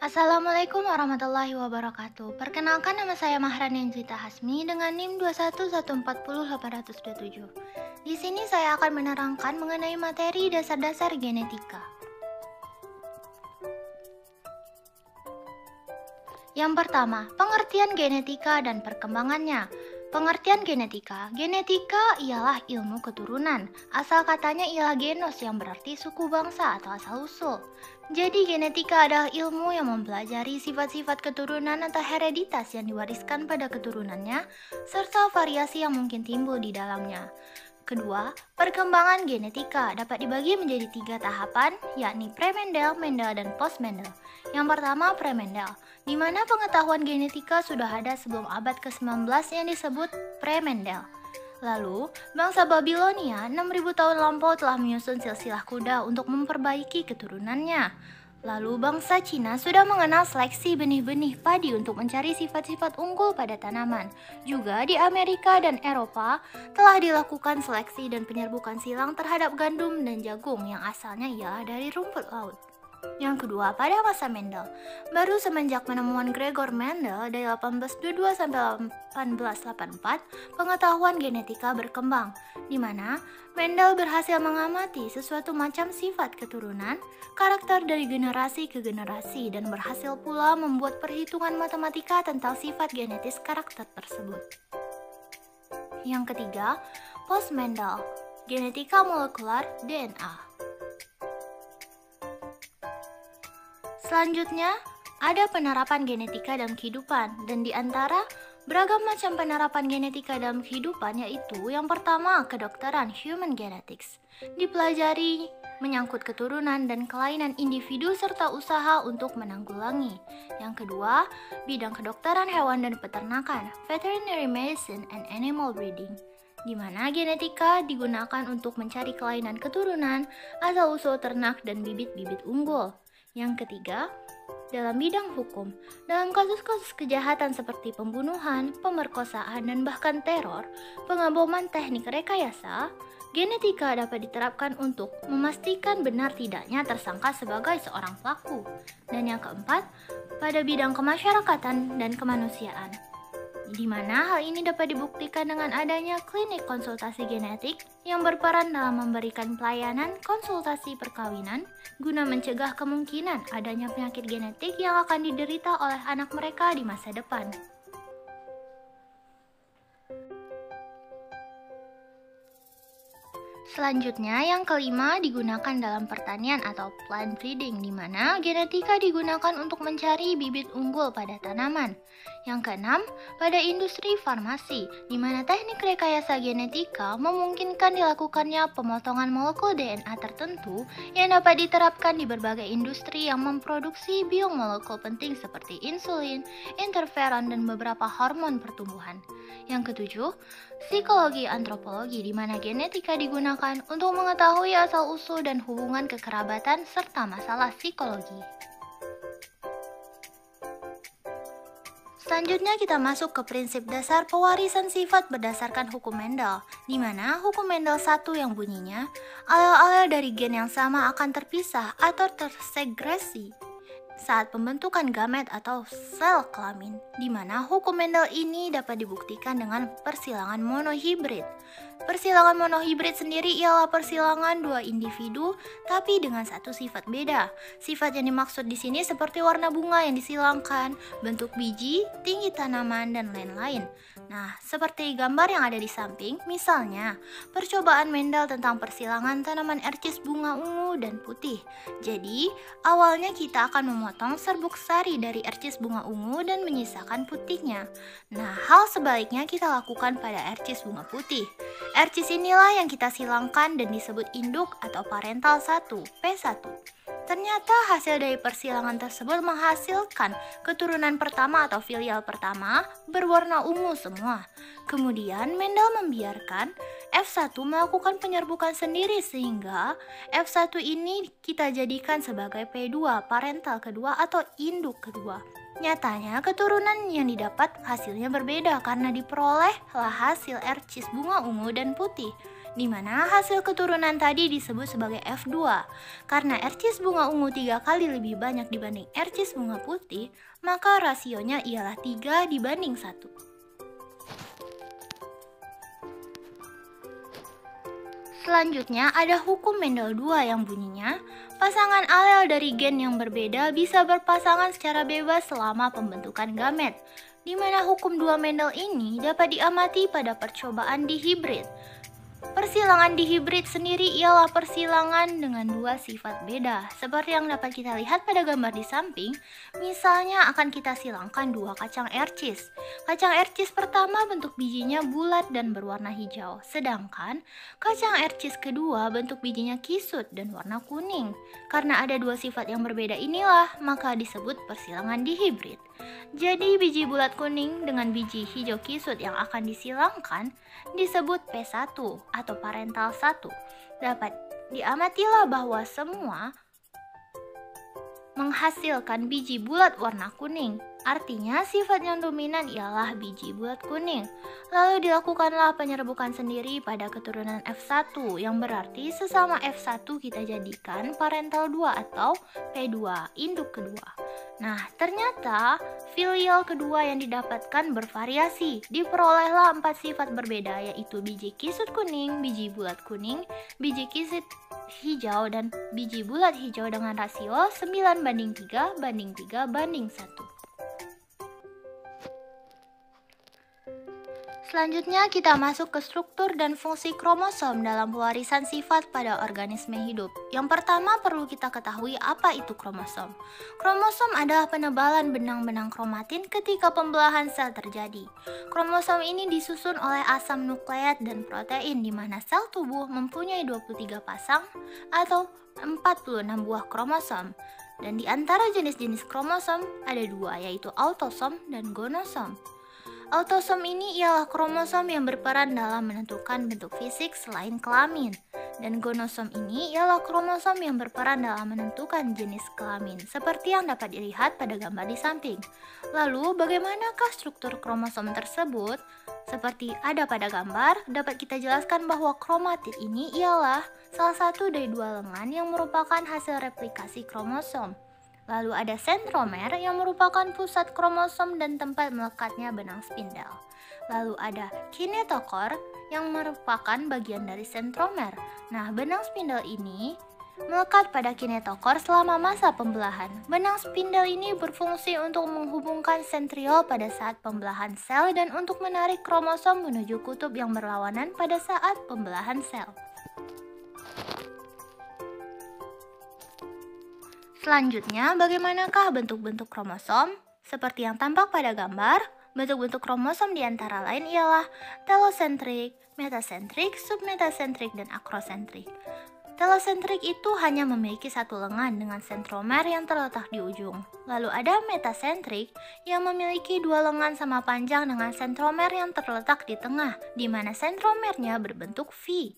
Assalamualaikum warahmatullahi wabarakatuh. Perkenalkan, nama saya Mahrani Zita Hasmi dengan NIM 211408027. Di sini saya akan menerangkan mengenai materi dasar-dasar genetika. Yang pertama, pengertian genetika dan perkembangannya. Pengertian genetika. Genetika ialah ilmu keturunan. Asal katanya ialah genos yang berarti suku bangsa atau asal-usul. Jadi genetika adalah ilmu yang mempelajari sifat-sifat keturunan atau hereditas yang diwariskan pada keturunannya, serta variasi yang mungkin timbul di dalamnya. Kedua, perkembangan genetika dapat dibagi menjadi 3 tahapan, yakni pre-Mendel, Mendel, dan post-Mendel. Yang pertama, pre-Mendel, di mana pengetahuan genetika sudah ada sebelum abad ke-19 yang disebut pre-Mendel. Lalu, bangsa Babilonia 6000 tahun lampau telah menyusun silsilah kuda untuk memperbaiki keturunannya. Lalu bangsa Cina sudah mengenal seleksi benih-benih padi untuk mencari sifat-sifat unggul pada tanaman. Juga di Amerika dan Eropa telah dilakukan seleksi dan penyerbukan silang terhadap gandum dan jagung yang asalnya ialah dari rumput laut. Yang kedua, pada masa Mendel, baru semenjak penemuan Gregor Mendel dari 1822 sampai 1884, pengetahuan genetika berkembang, di mana Mendel berhasil mengamati sesuatu macam sifat keturunan, karakter dari generasi ke generasi, dan berhasil pula membuat perhitungan matematika tentang sifat genetis karakter tersebut. Yang ketiga, post-Mendel, genetika molekular DNA. Selanjutnya, ada penerapan genetika dalam kehidupan, dan di antara beragam macam penerapan genetika dalam kehidupan yaitu yang pertama, kedokteran human genetics. Dipelajari menyangkut keturunan dan kelainan individu serta usaha untuk menanggulangi. Yang kedua, bidang kedokteran hewan dan peternakan, veterinary medicine and animal breeding, di mana genetika digunakan untuk mencari kelainan keturunan, asal-usul ternak, dan bibit-bibit unggul. Yang ketiga, dalam bidang hukum, dalam kasus-kasus kejahatan seperti pembunuhan, pemerkosaan, dan bahkan teror, pengaboman teknik rekayasa, genetika dapat diterapkan untuk memastikan benar tidaknya tersangka sebagai seorang pelaku. Dan yang keempat, pada bidang kemasyarakatan dan kemanusiaan, di mana hal ini dapat dibuktikan dengan adanya klinik konsultasi genetik yang berperan dalam memberikan pelayanan konsultasi perkawinan guna mencegah kemungkinan adanya penyakit genetik yang akan diderita oleh anak mereka di masa depan. Selanjutnya, yang kelima digunakan dalam pertanian atau plant breeding, di mana genetika digunakan untuk mencari bibit unggul pada tanaman. Yang keenam, pada industri farmasi, di mana teknik rekayasa genetika memungkinkan dilakukannya pemotongan molekul DNA tertentu yang dapat diterapkan di berbagai industri yang memproduksi biomolekul penting seperti insulin, interferon, dan beberapa hormon pertumbuhan. Yang ketujuh, psikologi antropologi, di mana genetika digunakan untuk mengetahui asal-usul dan hubungan kekerabatan serta masalah psikologi. Selanjutnya kita masuk ke prinsip dasar pewarisan sifat berdasarkan hukum Mendel, di mana hukum Mendel 1 yang bunyinya, alel-alel dari gen yang sama akan terpisah atau tersegresi saat pembentukan gamet atau sel kelamin, di mana hukum Mendel ini dapat dibuktikan dengan persilangan monohibrid. Persilangan monohibrid sendiri ialah persilangan dua individu tapi dengan satu sifat beda. Sifat yang dimaksud di sini seperti warna bunga yang disilangkan, bentuk biji, tinggi tanaman, dan lain-lain. Nah, seperti gambar yang ada di samping, misalnya percobaan Mendel tentang persilangan tanaman ercis bunga ungu dan putih. Jadi, awalnya kita akan memotong serbuk sari dari ercis bunga ungu dan menyisakan putihnya. Nah, hal sebaliknya kita lakukan pada ercis bunga putih. Ercis inilah yang kita silangkan dan disebut induk atau parental 1, P1. Ternyata hasil dari persilangan tersebut menghasilkan keturunan pertama atau filial pertama berwarna ungu semua. Kemudian Mendel membiarkan F1 melakukan penyerbukan sendiri sehingga F1 ini kita jadikan sebagai P2, parental kedua atau induk kedua. Nyatanya keturunan yang didapat hasilnya berbeda karena diperolehlah hasil ercis bunga ungu dan putih. di mana hasil keturunan tadi disebut sebagai F2. Karena ercis bunga ungu 3 kali lebih banyak dibanding ercis bunga putih, maka rasionya ialah 3 dibanding 1. Selanjutnya ada hukum Mendel 2 yang bunyinya, pasangan alel dari gen yang berbeda bisa berpasangan secara bebas selama pembentukan gamet, di mana hukum 2 Mendel ini dapat diamati pada percobaan dihibrid. Persilangan dihibrid sendiri ialah persilangan dengan dua sifat beda. Seperti yang dapat kita lihat pada gambar di samping, misalnya akan kita silangkan dua kacang ercis. Kacang ercis pertama bentuk bijinya bulat dan berwarna hijau, sedangkan kacang ercis kedua bentuk bijinya kisut dan warna kuning. Karena ada dua sifat yang berbeda inilah, maka disebut persilangan dihibrid. Jadi biji bulat kuning dengan biji hijau kisut yang akan disilangkan disebut P1 atau parental 1. Dapat diamatilah bahwa semua menghasilkan biji bulat warna kuning. Artinya sifat yang dominan ialah biji bulat kuning. Lalu dilakukanlah penyerbukan sendiri pada keturunan F1 yang berarti sesama F1 kita jadikan parental 2 atau P2, induk kedua. Nah, ternyata filial kedua yang didapatkan bervariasi. Diperolehlah 4 sifat berbeda, yaitu biji kisut kuning, biji bulat kuning, biji kisut hijau, dan biji bulat hijau dengan rasio 9:3:3:1. Selanjutnya kita masuk ke struktur dan fungsi kromosom dalam pewarisan sifat pada organisme hidup. Yang pertama perlu kita ketahui apa itu kromosom. Kromosom adalah penebalan benang-benang kromatin ketika pembelahan sel terjadi. Kromosom ini disusun oleh asam nukleat dan protein di mana sel tubuh mempunyai 23 pasang atau 46 buah kromosom. Dan di antara jenis-jenis kromosom ada dua, yaitu autosom dan gonosom. Autosom ini ialah kromosom yang berperan dalam menentukan bentuk fisik selain kelamin. Dan gonosom ini ialah kromosom yang berperan dalam menentukan jenis kelamin, seperti yang dapat dilihat pada gambar di samping. Lalu, bagaimanakah struktur kromosom tersebut? Seperti ada pada gambar, dapat kita jelaskan bahwa kromatid ini ialah salah satu dari dua lengan yang merupakan hasil replikasi kromosom. Lalu ada sentromer yang merupakan pusat kromosom dan tempat melekatnya benang spindel. Lalu ada kinetokor yang merupakan bagian dari sentromer. Nah, benang spindel ini melekat pada kinetokor selama masa pembelahan. Benang spindel ini berfungsi untuk menghubungkan sentriol pada saat pembelahan sel dan untuk menarik kromosom menuju kutub yang berlawanan pada saat pembelahan sel. Selanjutnya, bagaimanakah bentuk-bentuk kromosom? Seperti yang tampak pada gambar, bentuk-bentuk kromosom di antara lain ialah telosentrik, metasentrik, submetasentrik, dan akrosentrik. Telosentrik itu hanya memiliki satu lengan dengan sentromer yang terletak di ujung. Lalu ada metasentrik yang memiliki dua lengan sama panjang dengan sentromer yang terletak di tengah, di mana sentromernya berbentuk V.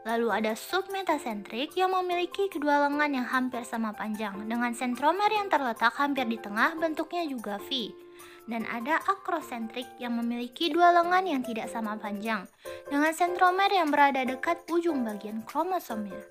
Lalu ada submetasentrik yang memiliki kedua lengan yang hampir sama panjang, dengan sentromer yang terletak hampir di tengah, bentuknya juga V. Dan ada akrosentrik yang memiliki dua lengan yang tidak sama panjang, dengan sentromer yang berada dekat ujung bagian kromosomnya.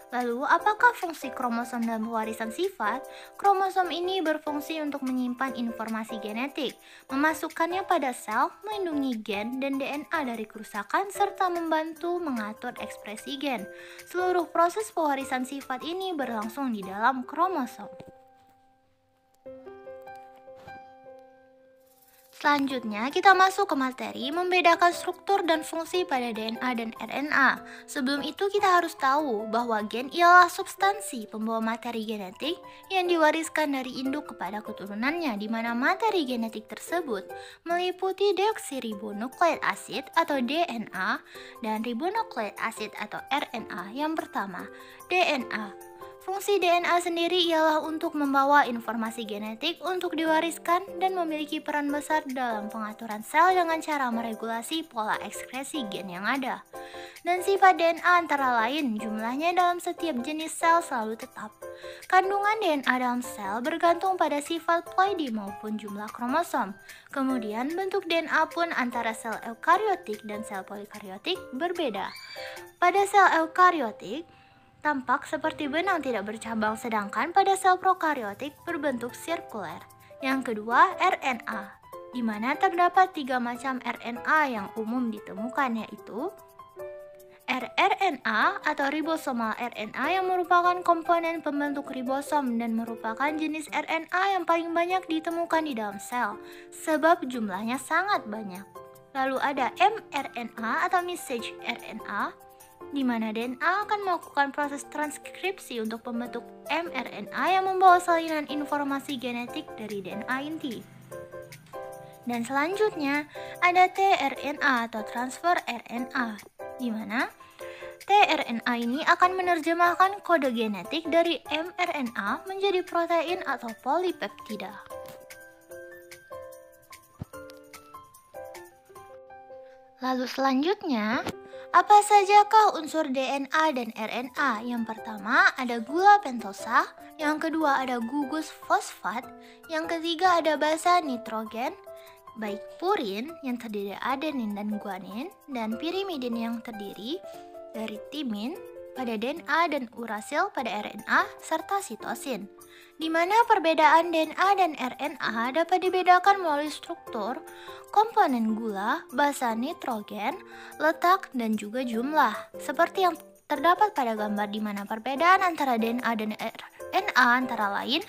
Lalu, apakah fungsi kromosom dalam pewarisan sifat? Kromosom ini berfungsi untuk menyimpan informasi genetik, memasukkannya pada sel, melindungi gen dan DNA dari kerusakan, serta membantu mengatur ekspresi gen. Seluruh proses pewarisan sifat ini berlangsung di dalam kromosom. Selanjutnya, kita masuk ke materi membedakan struktur dan fungsi pada DNA dan RNA. Sebelum itu, kita harus tahu bahwa gen ialah substansi pembawa materi genetik yang diwariskan dari induk kepada keturunannya, di mana materi genetik tersebut meliputi deoksiribonukleik asid atau DNA dan ribonukleik asid atau RNA. Yang pertama, DNA. Fungsi DNA sendiri ialah untuk membawa informasi genetik untuk diwariskan dan memiliki peran besar dalam pengaturan sel dengan cara meregulasi pola ekskresi gen yang ada. Dan sifat DNA antara lain jumlahnya dalam setiap jenis sel selalu tetap. Kandungan DNA dalam sel bergantung pada sifat ploidy maupun jumlah kromosom. Kemudian bentuk DNA pun antara sel eukariotik dan sel polikariotik berbeda. Pada sel eukariotik, tampak seperti benang tidak bercabang, sedangkan pada sel prokariotik berbentuk sirkuler. Yang kedua, RNA, di mana terdapat 3 macam RNA yang umum ditemukan, yaitu rRNA atau ribosomal RNA yang merupakan komponen pembentuk ribosom dan merupakan jenis RNA yang paling banyak ditemukan di dalam sel, sebab jumlahnya sangat banyak. Lalu ada mRNA atau message RNA, di mana DNA akan melakukan proses transkripsi untuk membentuk mRNA yang membawa salinan informasi genetik dari DNA inti. Dan selanjutnya ada tRNA atau transfer RNA, di mana tRNA ini akan menerjemahkan kode genetik dari mRNA menjadi protein atau polipeptida. Lalu selanjutnya, apa sajakah unsur DNA dan RNA? Yang pertama ada gula pentosa, yang kedua ada gugus fosfat, yang ketiga ada basa nitrogen, baik purin yang terdiri dari adenin dan guanin, dan pirimidin yang terdiri dari timin pada DNA dan urasil pada RNA, serta sitosin. Di mana perbedaan DNA dan RNA dapat dibedakan melalui struktur, komponen gula, basa nitrogen, letak, dan juga jumlah. Seperti yang terdapat pada gambar di mana perbedaan antara DNA dan RNA antara lain,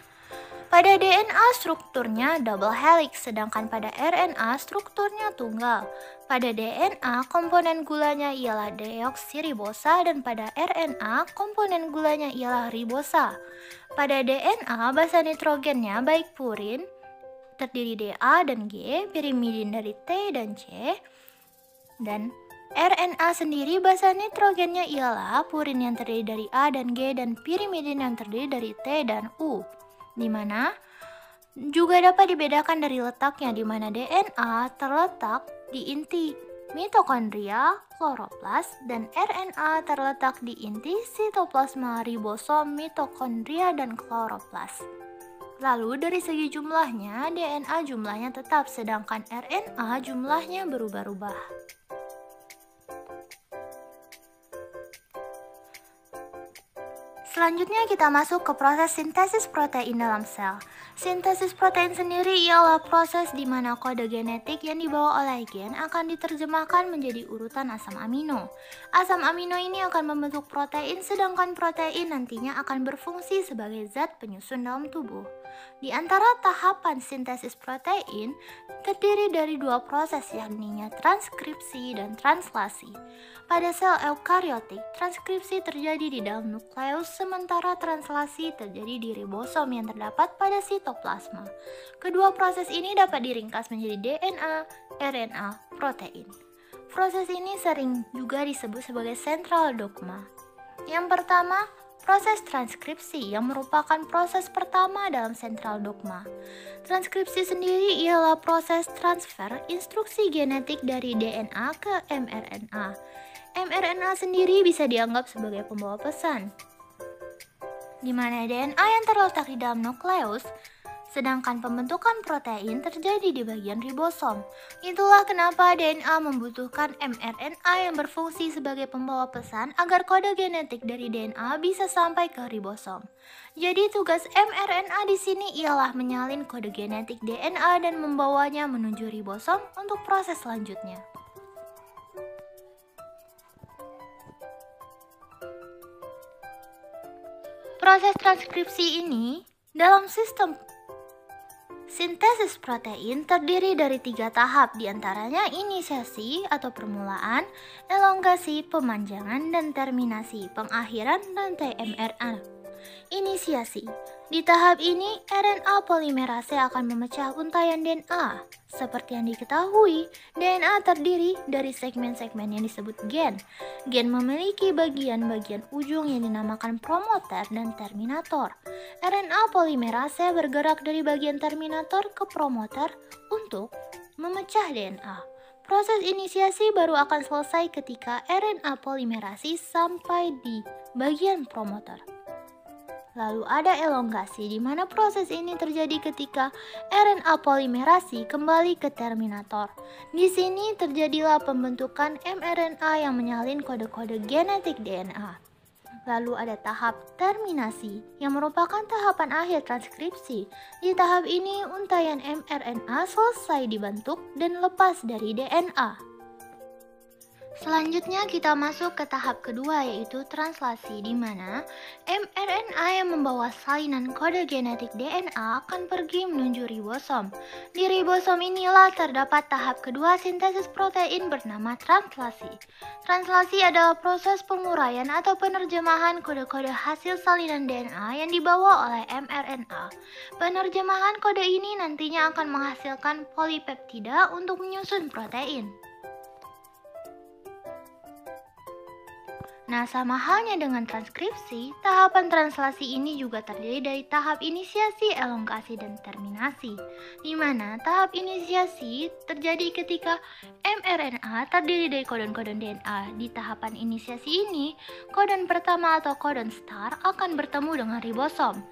pada DNA strukturnya double helix, sedangkan pada RNA strukturnya tunggal. Pada DNA, komponen gulanya ialah deoksiribosa dan pada RNA, komponen gulanya ialah ribosa. Pada DNA, basa nitrogennya baik purin, terdiri dari A dan G, pirimidin dari T dan C, dan RNA sendiri basa nitrogennya ialah purin yang terdiri dari A dan G dan pirimidin yang terdiri dari T dan U, di mana juga dapat dibedakan dari letaknya, di mana DNA terletak di inti mitokondria, kloroplas, dan RNA terletak di inti sitoplasma, ribosom, mitokondria, dan kloroplas. Lalu dari segi jumlahnya, DNA jumlahnya tetap, sedangkan RNA jumlahnya berubah-ubah. Selanjutnya kita masuk ke proses sintesis protein dalam sel. Sintesis protein sendiri ialah proses di mana kode genetik yang dibawa oleh gen akan diterjemahkan menjadi urutan asam amino. Asam amino ini akan membentuk protein, sedangkan protein nantinya akan berfungsi sebagai zat penyusun dalam tubuh. Di antara tahapan sintesis protein terdiri dari 2 proses, yakni transkripsi dan translasi. Pada sel eukariotik, transkripsi terjadi di dalam nukleus, sementara translasi terjadi di ribosom yang terdapat pada sitoplasma. Kedua proses ini dapat diringkas menjadi DNA, RNA, protein. Proses ini sering juga disebut sebagai central dogma. Yang pertama, proses transkripsi yang merupakan proses pertama dalam central dogma. Transkripsi sendiri ialah proses transfer instruksi genetik dari DNA ke mRNA. mRNA sendiri bisa dianggap sebagai pembawa pesan, di mana DNA yang terletak di dalam nukleus, sedangkan pembentukan protein terjadi di bagian ribosom. Itulah kenapa DNA membutuhkan mRNA yang berfungsi sebagai pembawa pesan agar kode genetik dari DNA bisa sampai ke ribosom. Jadi tugas mRNA di sini ialah menyalin kode genetik DNA dan membawanya menuju ribosom untuk proses selanjutnya. Proses transkripsi ini dalam sistem sintesis protein terdiri dari 3 tahap, diantaranya inisiasi atau permulaan, elongasi, pemanjangan, dan terminasi, pengakhiran rantai mRNA. Inisiasi Di tahap ini, RNA polimerase akan memecah untaian DNA. Seperti yang diketahui, DNA terdiri dari segmen-segmen yang disebut gen. Gen memiliki bagian-bagian ujung yang dinamakan promoter dan terminator. RNA polimerase bergerak dari bagian terminator ke promoter untuk memecah DNA. Proses inisiasi baru akan selesai ketika RNA polimerase sampai di bagian promoter. Lalu ada elongasi di mana proses ini terjadi ketika RNA polimerase kembali ke terminator. Di sini terjadilah pembentukan mRNA yang menyalin kode-kode genetik DNA. Lalu ada tahap terminasi yang merupakan tahapan akhir transkripsi. Di tahap ini untaian mRNA selesai dibentuk dan lepas dari DNA. Selanjutnya kita masuk ke tahap kedua yaitu translasi di mana mRNA yang membawa salinan kode genetik DNA akan pergi menuju ribosom. Di ribosom inilah terdapat tahap kedua sintesis protein bernama translasi. Translasi adalah proses penguraian atau penerjemahan kode-kode hasil salinan DNA yang dibawa oleh mRNA. Penerjemahan kode ini nantinya akan menghasilkan polipeptida untuk menyusun protein. Nah, sama halnya dengan transkripsi, tahapan translasi ini juga terdiri dari tahap inisiasi, elongasi, dan terminasi. Di mana tahap inisiasi terjadi ketika mRNA terdiri dari kodon-kodon DNA. Di tahapan inisiasi ini, kodon pertama atau kodon start akan bertemu dengan ribosom.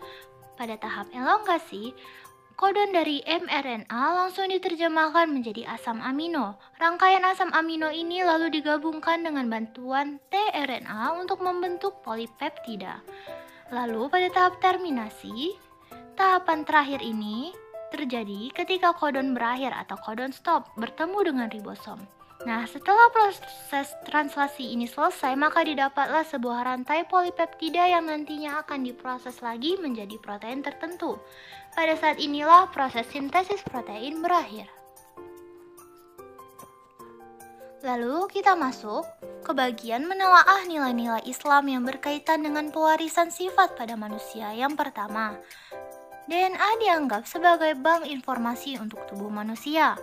Pada tahap elongasi, kodon dari mRNA langsung diterjemahkan menjadi asam amino. Rangkaian asam amino ini lalu digabungkan dengan bantuan tRNA untuk membentuk polipeptida. Lalu pada tahap terminasi, tahapan terakhir ini terjadi ketika kodon berakhir atau kodon stop bertemu dengan ribosom. Nah, setelah proses translasi ini selesai, maka didapatlah sebuah rantai polipeptida yang nantinya akan diproses lagi menjadi protein tertentu. Pada saat inilah proses sintesis protein berakhir. Lalu kita masuk ke bagian menelaah nilai-nilai Islam yang berkaitan dengan pewarisan sifat pada manusia. Yang pertama, DNA dianggap sebagai bank informasi untuk tubuh manusia.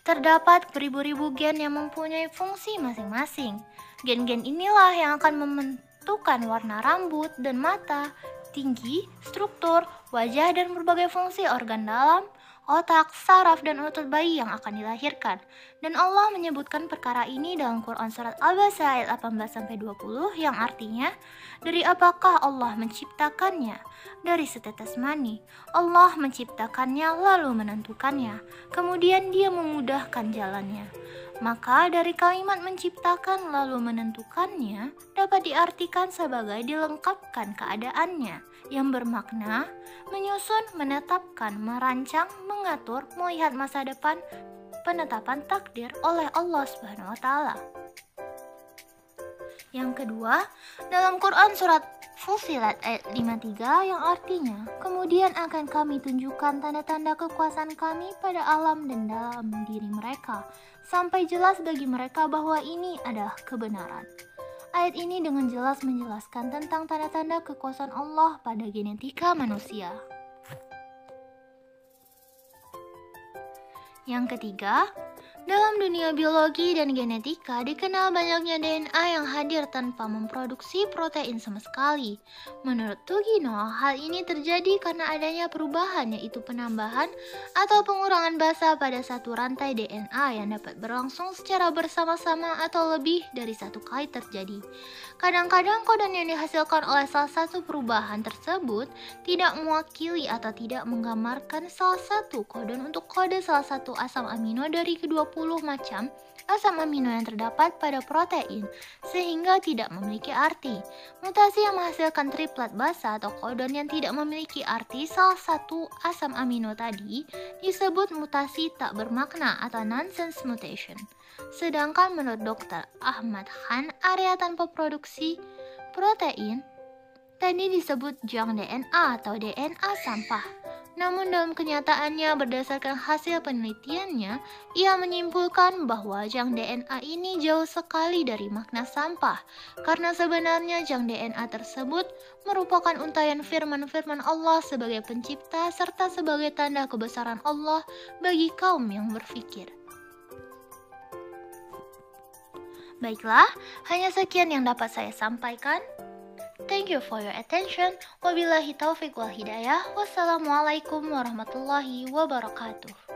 Terdapat beribu-ribu gen yang mempunyai fungsi masing-masing. Gen-gen inilah yang akan menentukan warna rambut dan mata, tinggi, struktur, wajah, dan berbagai fungsi organ dalam, otak, saraf, dan otot bayi yang akan dilahirkan. Dan Allah menyebutkan perkara ini dalam Quran Surat Al-Baqarah ayat 18-20 yang artinya, dari apakah Allah menciptakannya? Dari setetes mani. Allah menciptakannya lalu menentukannya. Kemudian dia memudahkan jalannya. Maka dari kalimat menciptakan lalu menentukannya dapat diartikan sebagai dilengkapkan keadaannya, yang bermakna menyusun, menetapkan, merancang, mengatur, melihat masa depan, penetapan takdir oleh Allah Subhanahu wa Ta'ala. Yang kedua, dalam Quran Surat Fussilat ayat 53 yang artinya, kemudian akan kami tunjukkan tanda-tanda kekuasaan kami pada alam dan dalam diri mereka, sampai jelas bagi mereka bahwa ini adalah kebenaran. Ayat ini dengan jelas menjelaskan tentang tanda-tanda kekuasaan Allah pada genetika manusia. Yang ketiga, dalam dunia biologi dan genetika dikenal banyaknya DNA yang hadir tanpa memproduksi protein sama sekali. Menurut Tugino, hal ini terjadi karena adanya perubahan yaitu penambahan atau pengurangan basa pada satu rantai DNA yang dapat berlangsung secara bersama-sama atau lebih dari satu kali terjadi. Kadang-kadang kodon yang dihasilkan oleh salah satu perubahan tersebut tidak mewakili atau tidak menggambarkan salah satu kodon untuk kode salah satu asam amino dari ke-20 macam asam amino yang terdapat pada protein, sehingga tidak memiliki arti. Mutasi yang menghasilkan triplet basa atau kodon yang tidak memiliki arti salah satu asam amino tadi disebut mutasi tak bermakna atau nonsense mutation. Sedangkan menurut Dr. Ahmad Khan, area tanpa produksi protein tadi disebut junk DNA atau DNA sampah. Namun dalam kenyataannya berdasarkan hasil penelitiannya, ia menyimpulkan bahwa jang DNA ini jauh sekali dari makna sampah, karena sebenarnya jang DNA tersebut merupakan untaian firman-firman Allah sebagai pencipta serta sebagai tanda kebesaran Allah bagi kaum yang berpikir. Baiklah, hanya sekian yang dapat saya sampaikan. Thank you for your attention. Wabillahi taufiq wal hidayah. Wassalamualaikum warahmatullahi wabarakatuh.